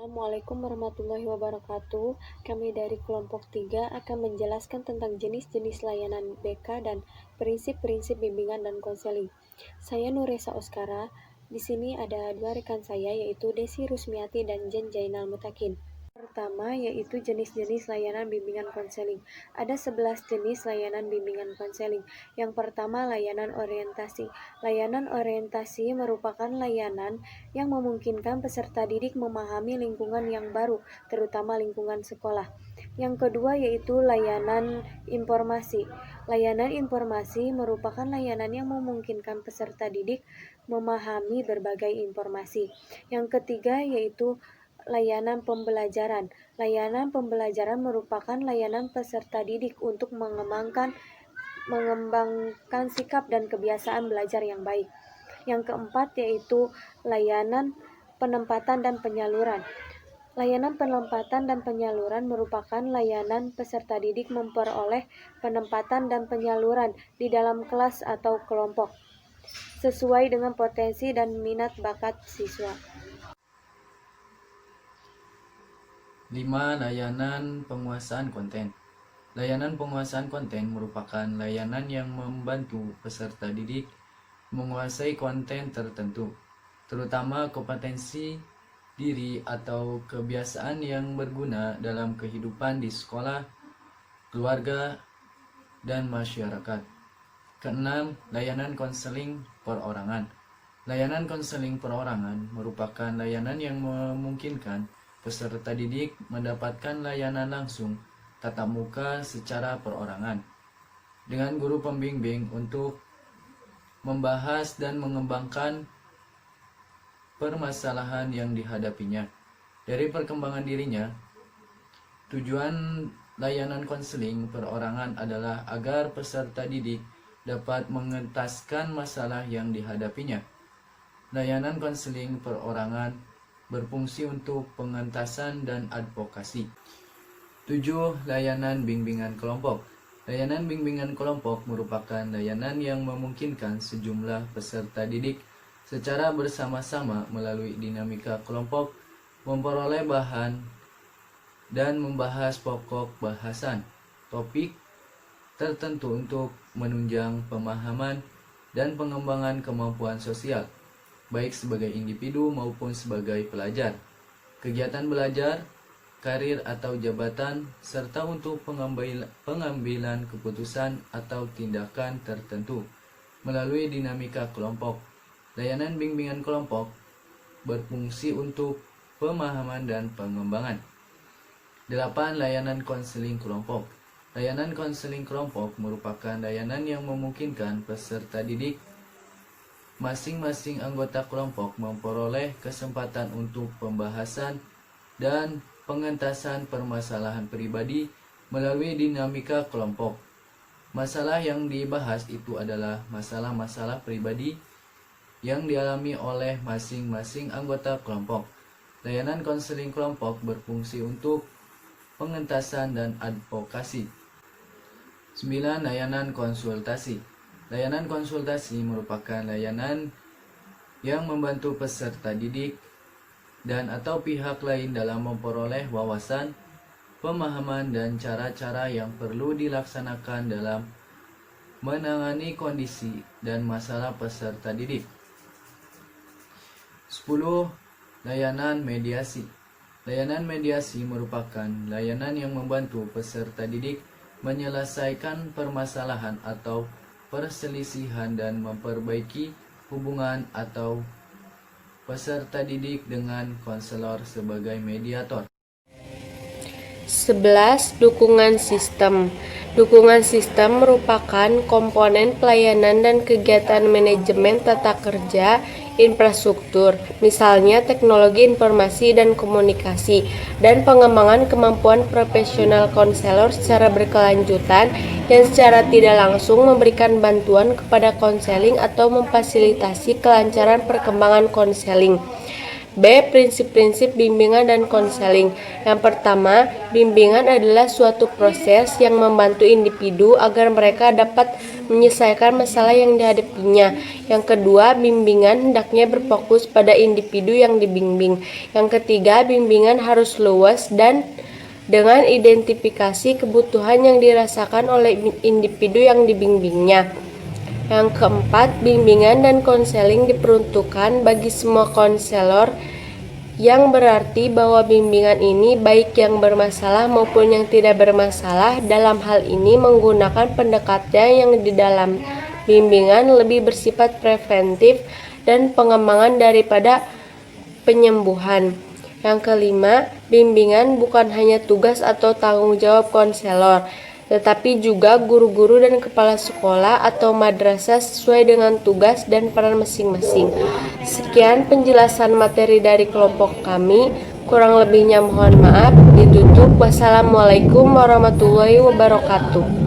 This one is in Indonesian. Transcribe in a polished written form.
Assalamualaikum warahmatullahi wabarakatuh. Kami dari kelompok 3 akan menjelaskan tentang jenis-jenis layanan BK dan prinsip-prinsip bimbingan dan konseling. Saya Nuresa Oskara. Di sini ada dua rekan saya, yaitu Desi Rusmiati dan Jen Jainal Mutakin. Pertama, yaitu jenis-jenis layanan bimbingan konseling. Ada 11 jenis layanan bimbingan konseling. Yang pertama, layanan orientasi. Layanan orientasi merupakan layanan yang memungkinkan peserta didik memahami lingkungan yang baru, terutama lingkungan sekolah. Yang kedua, yaitu layanan informasi. Layanan informasi merupakan layanan yang memungkinkan peserta didik memahami berbagai informasi. Yang ketiga, yaitu layanan pembelajaran. Layanan pembelajaran merupakan layanan peserta didik untuk mengembangkan sikap dan kebiasaan belajar yang baik. Yang keempat, yaitu layanan penempatan dan penyaluran. Layanan penempatan dan penyaluran merupakan layanan peserta didik memperoleh penempatan dan penyaluran di dalam kelas atau kelompok sesuai dengan potensi dan minat bakat siswa. 5. Layanan penguasaan konten. Layanan penguasaan konten merupakan layanan yang membantu peserta didik menguasai konten tertentu, terutama kompetensi diri atau kebiasaan yang berguna dalam kehidupan di sekolah, keluarga, dan masyarakat. Keenam, layanan konseling perorangan. Layanan konseling perorangan merupakan layanan yang memungkinkan peserta didik mendapatkan layanan langsung tatap muka secara perorangan dengan guru pembimbing untuk membahas dan mengembangkan permasalahan yang dihadapinya. Dari perkembangan dirinya, tujuan layanan konseling perorangan adalah agar peserta didik dapat mengentaskan masalah yang dihadapinya. Layanan konseling perorangan berfungsi untuk pengentasan dan advokasi. 7. Layanan bimbingan kelompok. Layanan bimbingan kelompok merupakan layanan yang memungkinkan sejumlah peserta didik secara bersama-sama melalui dinamika kelompok memperoleh bahan dan membahas pokok bahasan topik tertentu untuk menunjang pemahaman dan pengembangan kemampuan sosial, baik sebagai individu maupun sebagai pelajar, kegiatan belajar, karir atau jabatan, serta untuk pengambilan keputusan atau tindakan tertentu melalui dinamika kelompok. Layanan bimbingan kelompok berfungsi untuk pemahaman dan pengembangan. 8. Layanan konseling kelompok. Layanan konseling kelompok merupakan layanan yang memungkinkan peserta didik masing-masing anggota kelompok memperoleh kesempatan untuk pembahasan dan pengentasan permasalahan pribadi melalui dinamika kelompok. Masalah yang dibahas itu adalah masalah-masalah pribadi yang dialami oleh masing-masing anggota kelompok. Layanan konseling kelompok berfungsi untuk pengentasan dan advokasi. 9. Layanan konsultasi. Layanan konsultasi merupakan layanan yang membantu peserta didik dan atau pihak lain dalam memperoleh wawasan, pemahaman, dan cara-cara yang perlu dilaksanakan dalam menangani kondisi dan masalah peserta didik. 10. Layanan mediasi. Layanan mediasi merupakan layanan yang membantu peserta didik menyelesaikan permasalahan atau perselisihan dan memperbaiki hubungan atau peserta didik dengan konselor sebagai mediator. 11. Dukungan sistem. Dukungan sistem merupakan komponen pelayanan dan kegiatan manajemen tata kerja infrastruktur, misalnya teknologi informasi dan komunikasi, dan pengembangan kemampuan profesional konselor secara berkelanjutan yang secara tidak langsung memberikan bantuan kepada konseling atau memfasilitasi kelancaran perkembangan konseling. B. Prinsip-prinsip bimbingan dan konseling. Yang pertama, bimbingan adalah suatu proses yang membantu individu agar mereka dapat menyelesaikan masalah yang dihadapinya. Yang kedua, bimbingan hendaknya berfokus pada individu yang dibimbing. Yang ketiga, bimbingan harus luas dan dengan identifikasi kebutuhan yang dirasakan oleh individu yang dibimbingnya. Yang keempat, bimbingan dan konseling diperuntukkan bagi semua konselor, yang berarti bahwa bimbingan ini baik yang bermasalah maupun yang tidak bermasalah. Dalam hal ini menggunakan pendekatan yang di dalam bimbingan lebih bersifat preventif dan pengembangan daripada penyembuhan. Yang kelima, bimbingan bukan hanya tugas atau tanggung jawab konselor, tetapi juga guru-guru dan kepala sekolah atau madrasah sesuai dengan tugas dan peran masing-masing. Sekian penjelasan materi dari kelompok kami. Kurang lebihnya mohon maaf. Ditutup. Wassalamualaikum warahmatullahi wabarakatuh.